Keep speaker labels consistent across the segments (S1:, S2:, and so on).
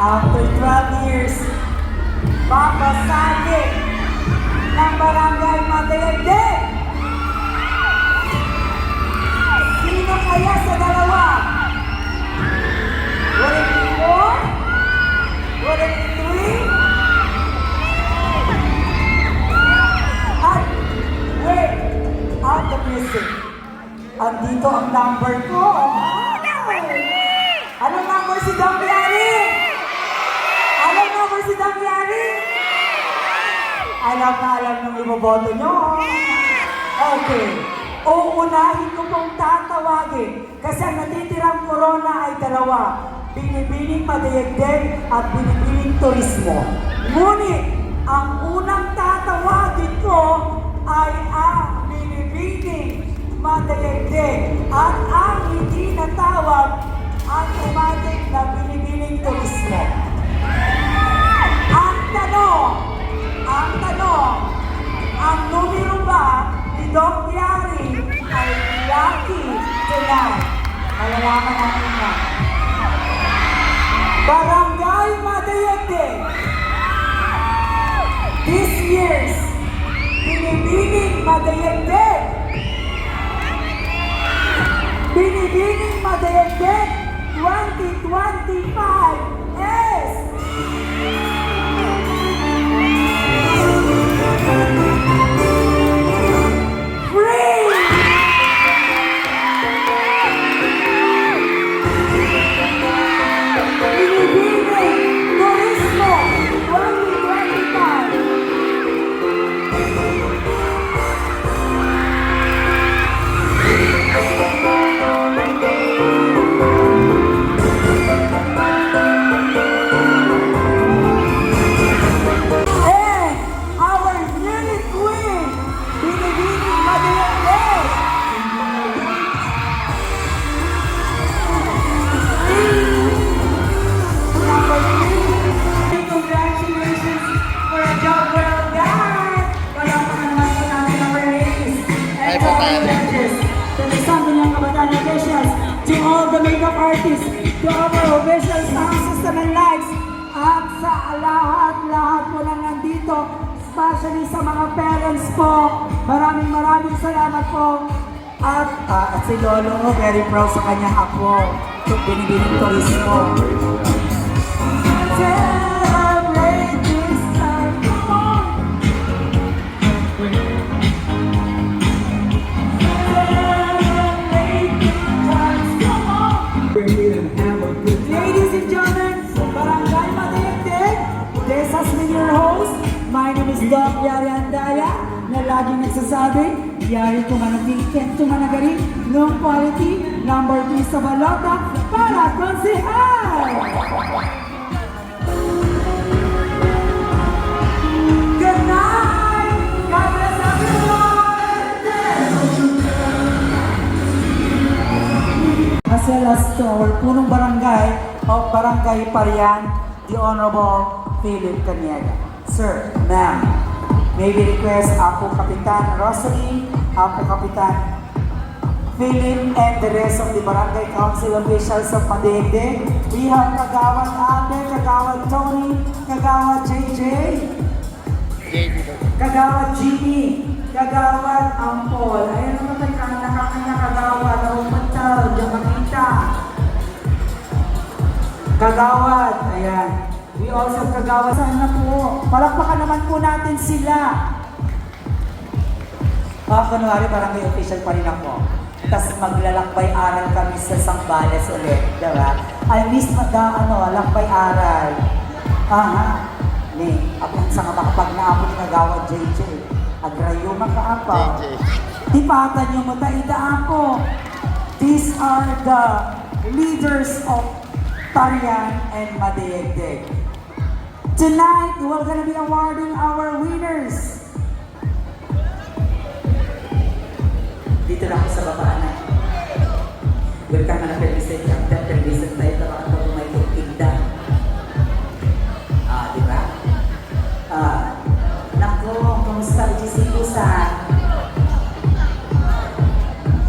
S1: After 12 years, papasali ng Barangay Madayagde. Sino kaya sa dalawa? Would it be 4? Would it be 3? At wait, out the music. Andito ang number ko. Anong number si Dampiari? Anong number si Dampiari? Alam na alam nung iboboto nyo. Okay. Uunahin ko pong tatawagin kasi ang natitirang corona ay dalawa. Binibining Madayagde at binibining turismo. Ngunit, ang unang tatawagin ko ay ang binibining Madayagde at ang hindi natawag ang umating na binibining turismo. Ang tanong, ang numero ba ni Doc Yari ay lucky tonight? Malalaman natin na. Barangay Madayagde, this year's Binibining Madayagde, Binibining Madayagde 2025 is free! Binibining Turismo 2025. To all the makeup artists, to our official sound system and lights, at sa lahat po na nandito, especially sa mga parents po, maraming salamat po. At si Lolo, very proud sa kanyang apo, binibining turismo. Celebrate this time, come on! Ladies and gentlemen, Barangay Madayagde, this has been your host. My name is Doc Yari Andaya, na laging nagsasabi, Yari tumanaging, Ken tumanagarin, no quality, number 3 sa balota, para konsehal! Good night! God bless everyone! As well as to our punong barangay of Barangay Parian, the Honorable Philip Caniega. Sir, ma'am, may we request Apo Kapitan Rosalie, Apo Kapitan Philip, and the rest of the Barangay Council officials of Madayagde. We have Kagawad Ate, Kagawad Tony, Kagawad JJ, Kagawad Jimmy, Kagawad Ampol. Ayan naman tayo nakakanya Kagawad, Umatal, Jamakita. Kagawad, ayan. We also have Kagawad. Sana po, palakpakan naman po natin sila. Kunwari, barangay official pa rin ako. Tapos maglalakbay-aral kami sa Sambales ulit, diba? I miss lakbay-aral. Ako sa nga makapag naapon ni Kagawad JJ. Agrayo makaapa. Tipatan yung mataidaan po. These are the leaders of Parian and Madayagde. Tonight, we're gonna be awarding our winners. Dito na ako sa babaan na. Welcome na permission, Captain. Permission tayo na baka kung may tugtigda. Di ba? Nako, kumusta si Kusan?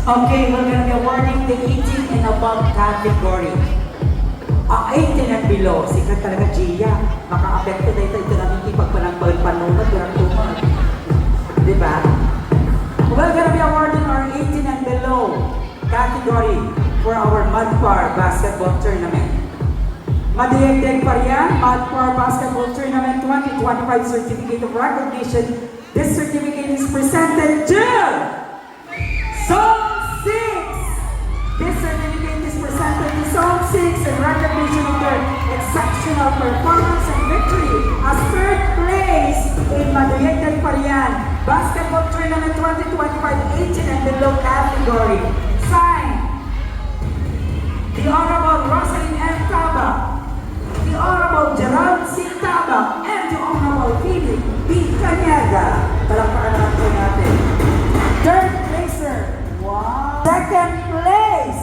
S1: Okay, we're gonna be awarding the 18 and above category. 18 and below. Sikat talaga, Gia. Maka-apekto na ito namin ipagpalang panunod, durang tumag. Diba? We're gonna be awarding our 18 and below category for our Madpar Basketball Tournament. Madayagdag pa yan, Madpar Basketball Tournament 2025 Certificate of Recognition. This certificate is presented to Zone 6! This certificate is presented to Zone 6 in recognition of their exceptional performance and victory as third place in Madayagdag Parian Basketball Tournament 2025 18 and below category. Signed, the Honorable Rosalyn M. Taba, the Honorable Gerald C. Taba, and the Honorable Philip B. Canyaga. Palakpakan naman po natin. Third placer. Wow. Second place.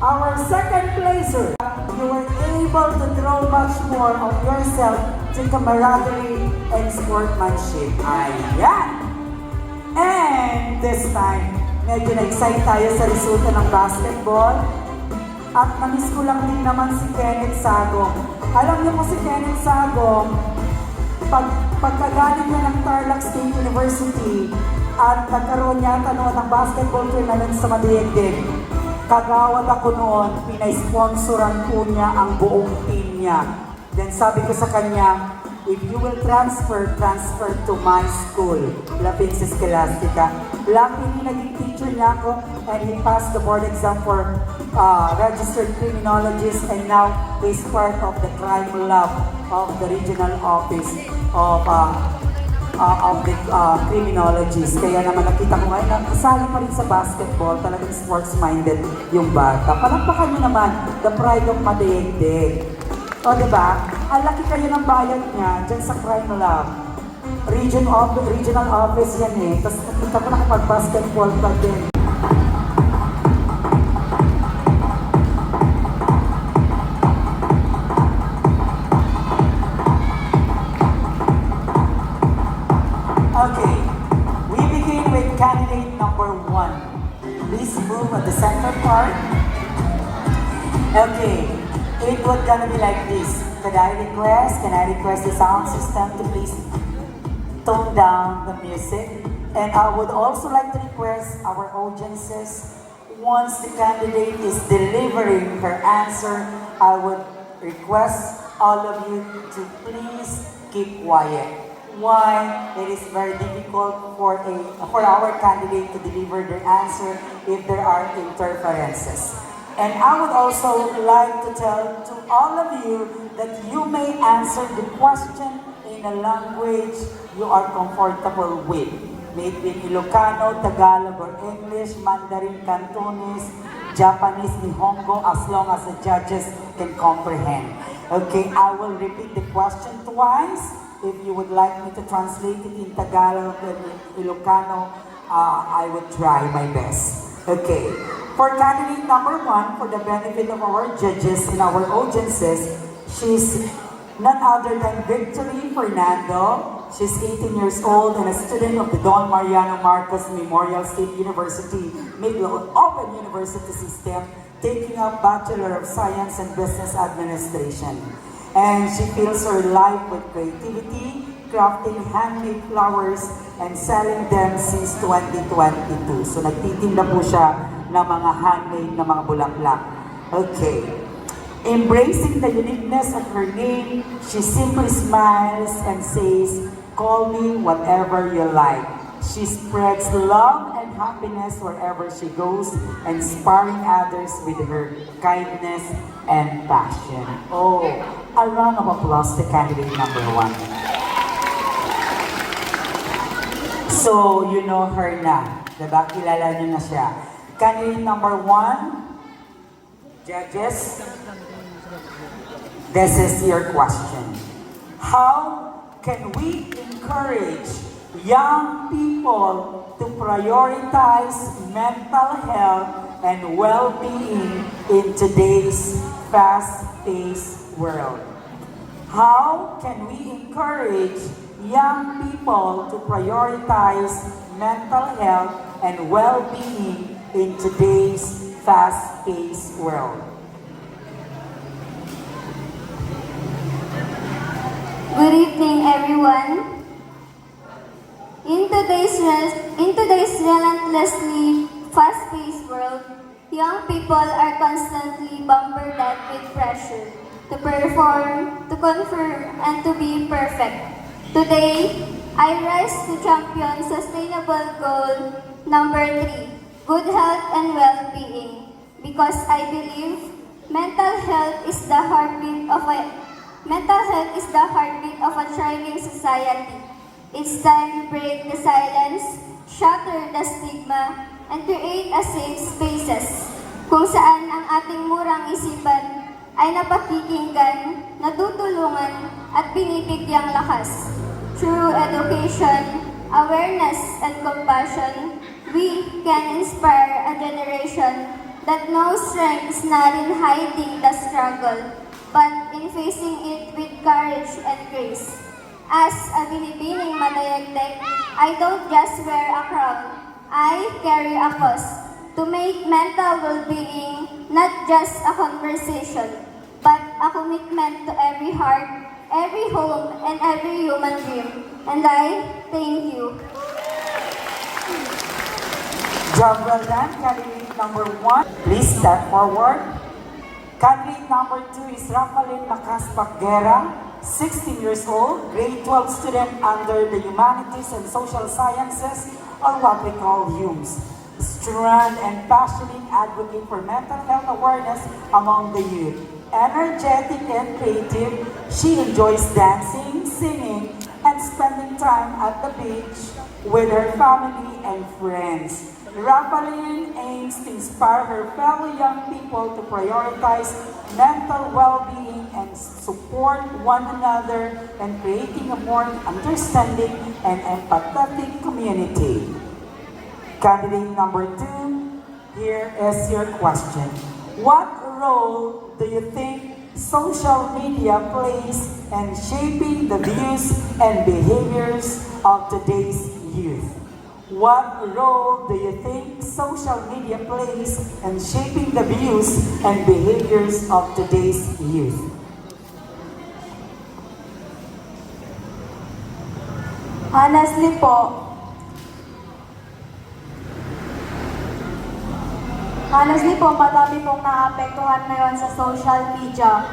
S1: Our second placer. You were able to draw much more of yourself to camaraderie and sportsmanship. Ayan. And this time, medyo na-excite tayo sa resulta ng basketball. At namiss ko lang din naman si Kenneth Sagong. Alam niyo po si Kenneth Sagong, pagkagaling niya ng Tarlac State University at nagkaroon niya noon ng basketball tournament sa Madayagdig. Kagawad ako noon, pinay-sponsoran po niya ang buong team niya. Then sabi ko sa kanya, if you will transfer to my school, La Princess Scholastica. Luckily, naging teacher niya ako and he passed the board exam for registered criminologist and now he's part of the crime lab of the regional office of the criminologist. Kaya naman nakita ko ngayon, kasali pa rin sa basketball, talagang sports-minded yung bata. Palakpakan niyo naman, the pride of Madayagdig. O diba? Ang laki kayo ng bayad niya dyan sa crime lab. Regional office yan eh. Tapos nakita ko nakapag-basketball pa din. Okay, we begin with candidate number 1. Please move at the center part. Okay, it would gonna be like this. Can I request the sound system to please tone down the music? And I would also like to request our audiences, once the candidate is delivering her answer, I would request all of you to please keep quiet. Why? It is very difficult for our candidate to deliver their answer if there are interferences. And I would also like to tell to all of you that you may answer the question in a language you are comfortable with. Maybe Ilocano, Tagalog, or English, Mandarin, Cantonese, Japanese, Nihongo, as long as the judges can comprehend. Okay, I will repeat the question twice. If you would like me to translate it in Tagalog and Ilocano, I would try my best. Okay. For candidate number 1, for the benefit of our judges and our audiences, she's none other than Victory Fernando. She's 18 years old and a student of the Don Mariano Marcos Memorial State University, Middle Open University System, taking up Bachelor of Science in Business Administration. And she fills her life with creativity, crafting handmade flowers and selling them since 2022. So nagtitinda po siya ng mga handmade na mga bulaklak. Okay. Embracing the uniqueness of her name, she simply smiles and says, "Call me whatever you like." She spreads love and happiness wherever she goes, inspiring others with her kindness and passion. Oh, a round of applause to candidate number 1. So, you know her na. Diba? Kilala niyo na siya. Candidate number 1, judges, this is your question. How can we encourage young people to prioritize mental health and well-being in today's fast-paced world? How can we encourage young people to prioritize mental health and well-being in today's fast-paced world?
S2: Good evening, everyone. In today's relentlessly fast-paced world, young people are constantly bombarded with pressure to perform, to confirm, and to be perfect. Today, I rise to champion sustainable goal number 3, good health and well-being, because I believe mental health is the heartbeat of a Mental health is the heartbeat of a thriving society. It's time to break the silence, shatter the stigma, and create a safe spaces kung saan ang ating murang isipan ay napakikinggan, natutulungan, at binibigyang lakas. Through education, awareness, and compassion, we can inspire a generation that knows strength is not in hiding the struggle, but in facing it with courage and grace. As a binibining matayagtay, I don't just wear a crown, I carry a cause to make mental well-being not just a conversation, but a commitment to every heart, every home, and every human dream. And I thank you.
S1: Job well done, candidate number 1. Please step forward. Candidate number 2 is Rafaelin Macas Pagguera, 16 years old, grade 12 student under the Humanities and Social Sciences, or what we call HUMS. Strong and passionate advocate for mental health awareness among the youth. Energetic and creative, she enjoys dancing, singing, and spending time at the beach with her family and friends. Rafaelin aims to inspire her fellow young people to prioritize mental well-being and support one another in creating a more understanding and empathetic community. Candidate number 2, here is your question. What role do you think social media plays in shaping the views and behaviors of today's youth? What role do you think social media plays in shaping the views and behaviors of today's youth?
S3: Honestly po, madami pong naapektuhan ngayon sa social media,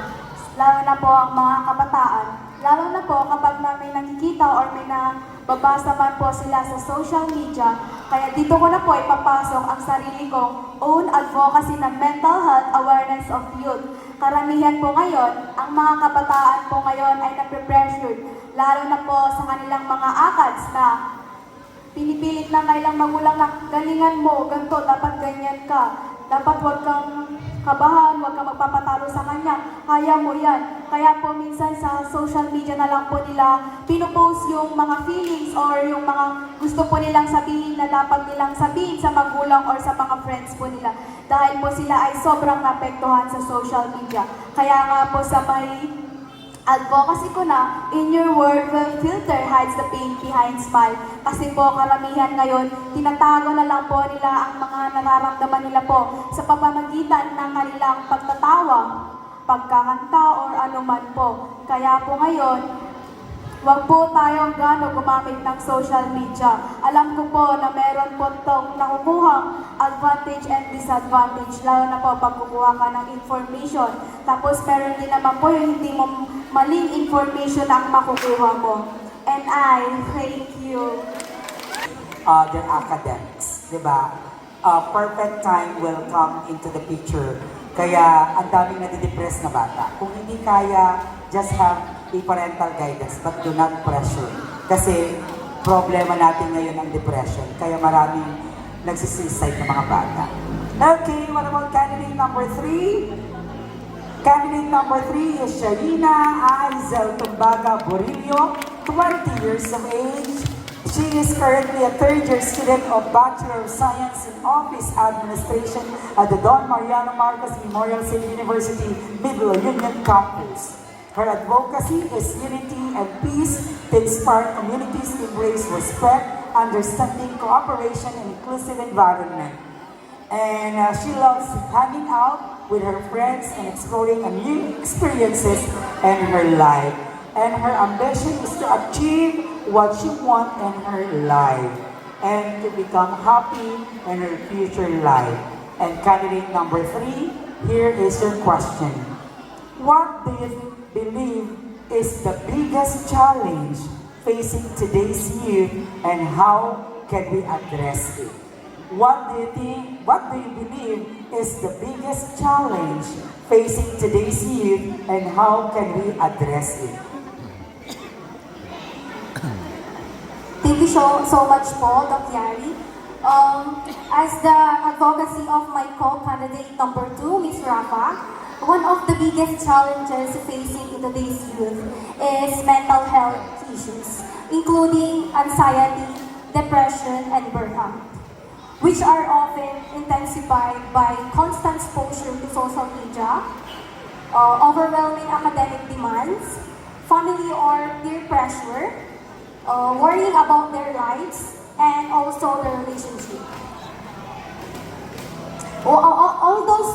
S3: lalo na po ang mga kabataan. Lalo na po kapag may nakikita or may nababasa man po sila sa social media. Kaya dito ko na po ipapasok ang sarili kong own advocacy ng mental health awareness of youth. Karamihan po ngayon, ang mga kabataan po ngayon ay nape-pressured, lalo na po sa kanilang mga akads na pinipilit ng kailang magulang na galingan mo, ganito, dapat ganyan ka. Dapat huwag kang kabahan, huwag kang magpapatalo sa kanya, kaya mo yan. Kaya po minsan sa social media na lang po nila pinopost yung mga feelings or yung mga gusto po nilang sabihin na dapat nilang sabihin sa magulang or sa mga friends po nila. Dahil po sila ay sobrang naapektuhan sa social media. Kaya nga po sa may advocacy ko na, in your word will filter hides the pain behind smile. Kasi po karamihan ngayon, tinatago na lang po nila ang mga nararamdaman nila po sa pamamagitan ng kanilang pagtatawa, pagkakanta, or anuman po. Kaya po ngayon, wag po tayong gano'ng gumamit ng social media. Alam ko po na meron po itong nakukuhang advantage and disadvantage, lalo na po pag kukuha ka ng information. Tapos meron din naman po yung hindi mo maling information ang makukuha mo. And I thank you.
S1: Their academics, di ba? Perfect time will come into the picture. Kaya ang daming nadidepress na bata. Kung hindi kaya, just have a parental guidance, but do not pressure. Kasi problema natin ngayon ang depression. Kaya maraming nagsisuicide ng mga bata. Okay, what about candidate number 3? Candidate number 3 is Sharina Aizel Tumbaga Borillo, 20 years of age. She is currently a third-year student of Bachelor of Science in Office Administration at the Don Mariano Marcos Memorial State University Middle Union Campus. Her advocacy is unity and peace to inspire communities to embrace respect, understanding, cooperation, and inclusive environment. And she loves hanging out with her friends and exploring new experiences in her life. and her ambition is to achieve what she wants in her life and to become happy in her future life. And candidate number 3, here is your question. What do you believe is the biggest challenge facing today's youth and how can we address it? What do you believe is the biggest challenge facing today's youth and how can we address it?
S3: Thank you so much po, Doc Yari. As the advocacy of my co-candidate number 2, Ms. Rafa, one of the biggest challenges facing today's youth is mental health issues, including anxiety, depression, and burnout, which are often intensified by constant exposure to social media, overwhelming academic demands, family or peer pressure, worrying about their lives, and also their relationship. All those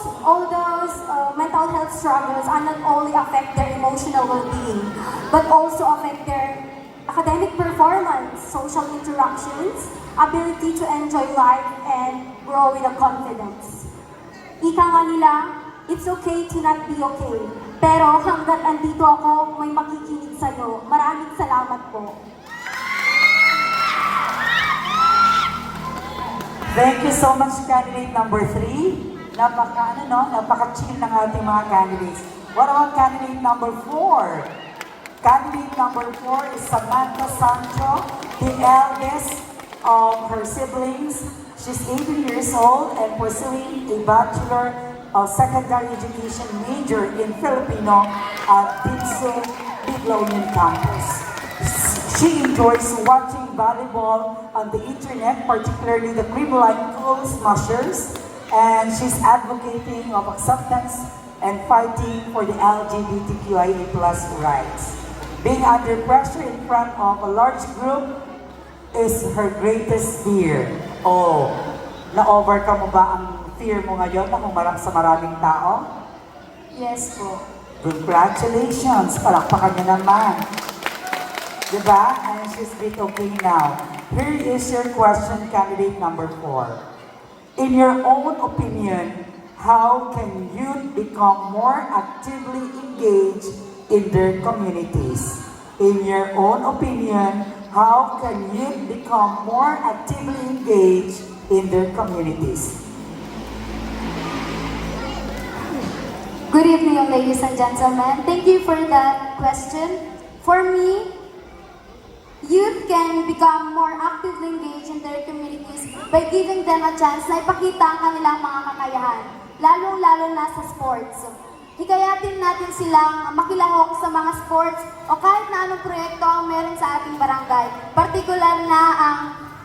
S3: mental health struggles are not only affect their emotional well-being, but also affect their academic performance, social interactions, ability to enjoy life, and grow with a confidence. Ika nga nila, it's okay to not be okay. Pero hanggat andito ako, may makikinig sa'yo. Maraming salamat po.
S1: Thank you so much, candidate number 3. Napaka-chill ng ating mga candidates. What about candidate number 4? Candidate number 4 is Samantha Sancho, the eldest of her siblings. She's 18 years old and pursuing a Bachelor of Secondary Education major in Filipino at Dipso Biglonian Campus. She enjoys watching volleyball on the internet, particularly the Cribline Cool Smashers, and she's advocating of acceptance and fighting for the LGBTQIA+ rights. Being under pressure in front of a large group is her greatest fear. Oh, na-overcome mo ba ang fear mo ngayon na humarap sa maraming tao?
S3: Yes po.
S1: Congratulations! Palakpakan niyo naman. Diba? And she's bit okay now. Here is your question, candidate number 4. In your own opinion, how can youth become more actively engaged in their communities? In your own opinion, how can youth become more actively engaged in their communities?
S2: Good evening, ladies and gentlemen. Thank you for that question. For me, youth can become more actively engaged in their communities by giving them a chance na ipakita ang kanilang mga kakayahan, lalong-lalo na sa sports. Hikayatin natin silang makilahok sa mga sports o kahit na anong proyekto ang meron sa ating barangay. Partikular na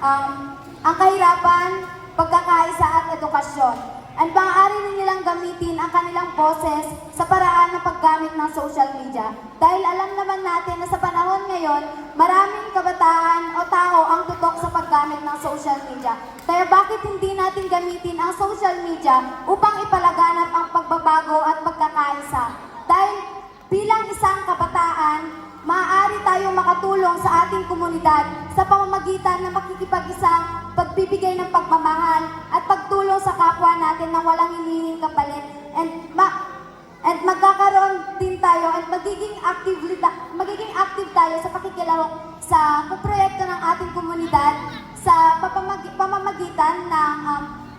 S2: ang kahirapan, pagkakaisa at edukasyon. At maaari rin nilang gamitin ang kanilang boses sa paraan ng paggamit ng social media. Dahil alam naman natin na sa panahon ngayon, maraming kabataan o tao ang tutok sa paggamit ng social media. Kaya bakit hindi natin gamitin ang social media upang ipalaganap ang pagbabago at pagkakaisa? Dahil bilang isang kabataan, maaari tayong makatulong sa ating komunidad sa pamamagitan ng makikipag-isa, pagbibigay ng pagmamahal at pagtulong sa kapwa natin ng walang hinihinging kapalit. And magkakaroon din tayo at magiging active tayo sa pakikilahok sa proyekto ng ating komunidad sa pamamagitan ng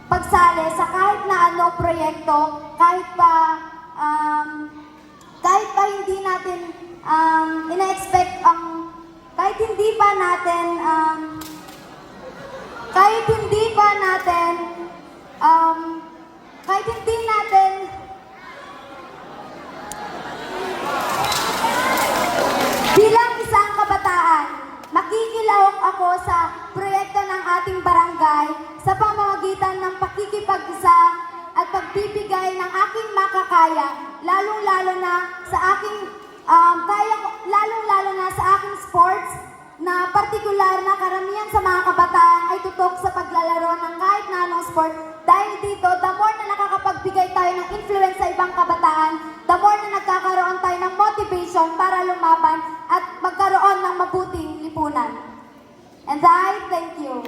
S2: pagsali sa kahit na ano proyekto, kahit pa hindi natin ina-expect kahit hindi natin bilang isang kabataan, makikilahok ako sa proyekto ng ating barangay sa pamamagitan ng pakikipag-isa at pagbibigay ng aking makakaya, lalong-lalo na sa aking sports, na partikular na karamihan sa mga kabataan ay tutok sa paglalaro ng kahit na anong sport. Dahil dito, the more na nakakapagbigay tayo ng influence sa ibang kabataan, the more na nagkakaroon tayo ng motivation para lumaban lipunan. And I thank you.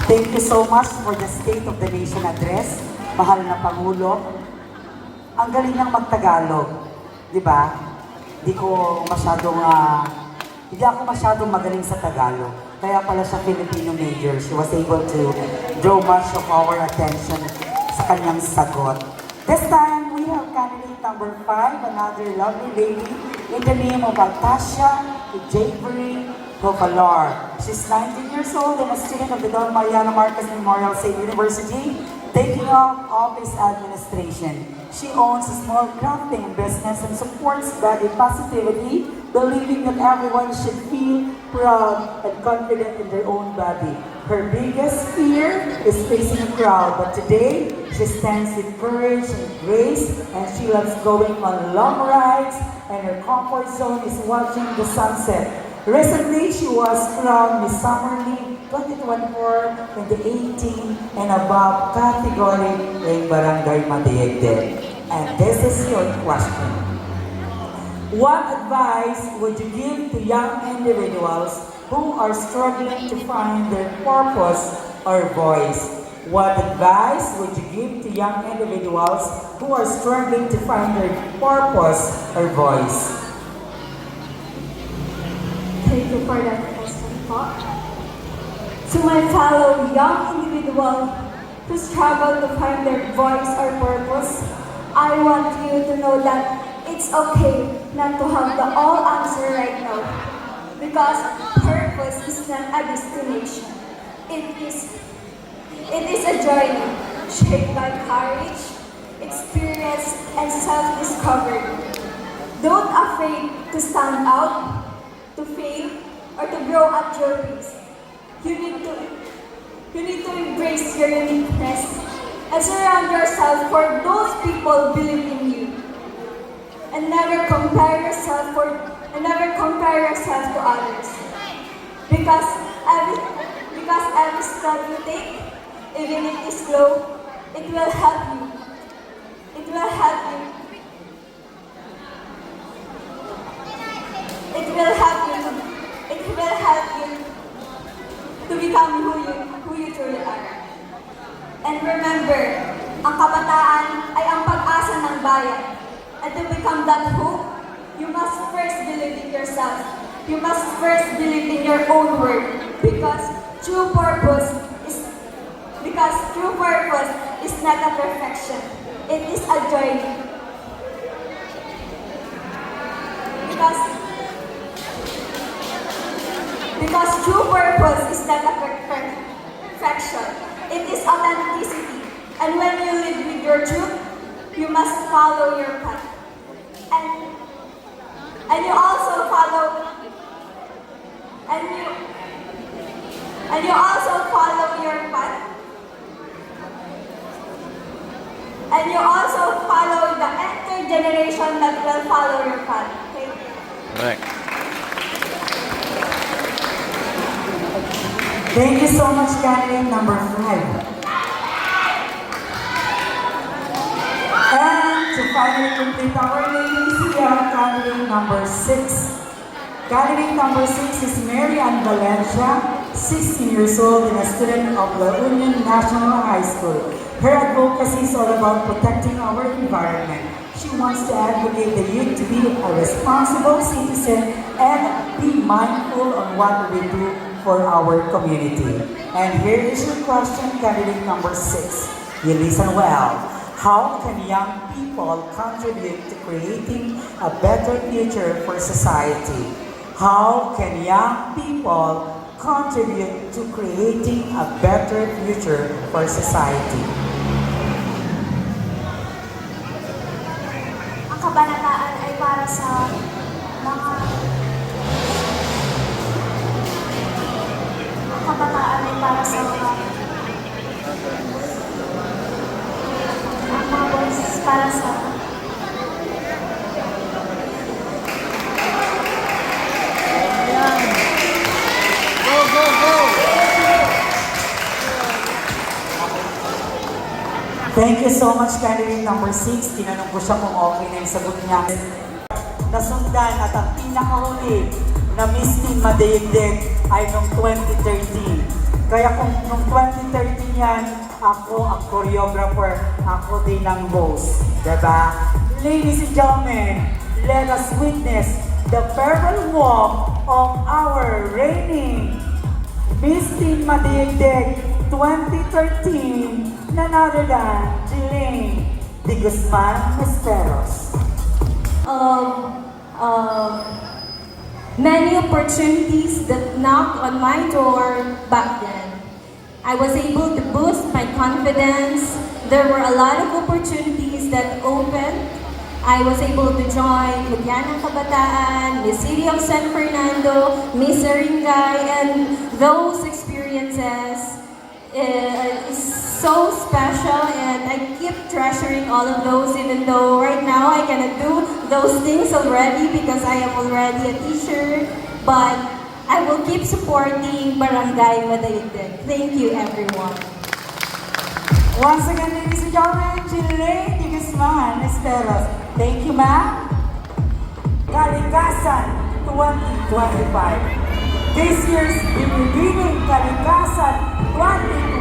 S1: Thank you so much for the State of the Nation address, mahal na Pangulo. Ang galing niyang magtagalog, di ba? Hindi ako masyadong magaling sa Tagalog. Kaya pala siya Filipino major. She was able to draw much of our attention sa kanyang sagot. This time, we have candidate number 5, another lovely lady in the name of Altasia Javery Hovalar. She's 19 years old and a student of the Don Mariano Marcos Memorial State University, taking up office administration. She owns a small crafting business and supports body positivity, believing that everyone should feel proud and confident in their own body. Her biggest fear is facing a crowd, but today she stands with courage and grace, and she loves going on long rides, and her comfort zone is watching the sunset. Recently, she was crowned Miss Summer League 2024 in the 18 and above category in Barangay Matiegde. And this is your question. What advice would you give to young individuals who are struggling to find their purpose or voice? What advice would you give to young individuals who are struggling to find their purpose or voice?
S3: Thank you for that question po. To my fellow young individuals who struggle to find their voice or purpose, I want you to know that it's okay not to have the all answer right now. Because purpose is not a destination. It is a journey shaped by courage, experience, and self-discovery. Don't afraid to stand out, to fail, or to grow at your pace. You need to embrace your uniqueness and surround yourself for those people believe in you. And never compare yourself to others. Because every step you take, even if it's slow, it will help you. It will help you. It will help you. It will help you to become who you truly are. And remember, ang kabataan ay ang pag-asa ng bayan. And to become that hope, you must first believe in yourself. You must first believe in your own work. Because true purpose is not a perfection. It is a journey. Because true purpose is not a perfection. It is authenticity. And when you live with your truth, you must follow your path. And you also follow your path. And you also follow the entire generation that will follow your path. Okay?
S4: Correct.
S1: Thank you so much, candidate number 5. And to finally complete our ladies, we have candidate number 6. Candidate number 6 is Mary Ann Valencia, 16 years old and a student of La Union National High School. Her advocacy is all about protecting our environment. She wants to advocate the youth to be a responsible citizen and be mindful of what we do for our community. And here is your question, candidate number 6. You listen well. How can young people contribute to creating a better future for society? How can young people contribute to creating a better future for society?
S3: Ang kabanata ay para sa mga boses para sa
S1: Thank you so much, candidate number 6. Tinanong ko siya kung okay na yung sagot niya. nasundan at ang pinakahuli na Miss Teen Madaigdig ay noong 2013. Kaya kung noong 2013 yan, ako ang choreographer, ako din ang host. Diba? Ladies and gentlemen, let us witness the farewell walk of our reigning Miss Teen Madaigdig 2013, none other than Jelaine de Guzman Esperos.
S4: Many opportunities that knocked on my door back then. I was able to boost my confidence. There were a lot of opportunities that opened. I was able to join Lugianang Kabataan, Miss City of San Fernando, Miss Aringay, and those experiences is so special, and I keep treasuring all of those, even though right now I cannot do those things already because I am already a teacher. But I will keep supporting Barangay Madaigdig. Thank you, everyone.
S1: Once again, ladies and gentlemen, Jelaine de Guzman Esperos. Thank you, ma'am. Kalikasan 2025. This year's Binibining Kalikasan 2025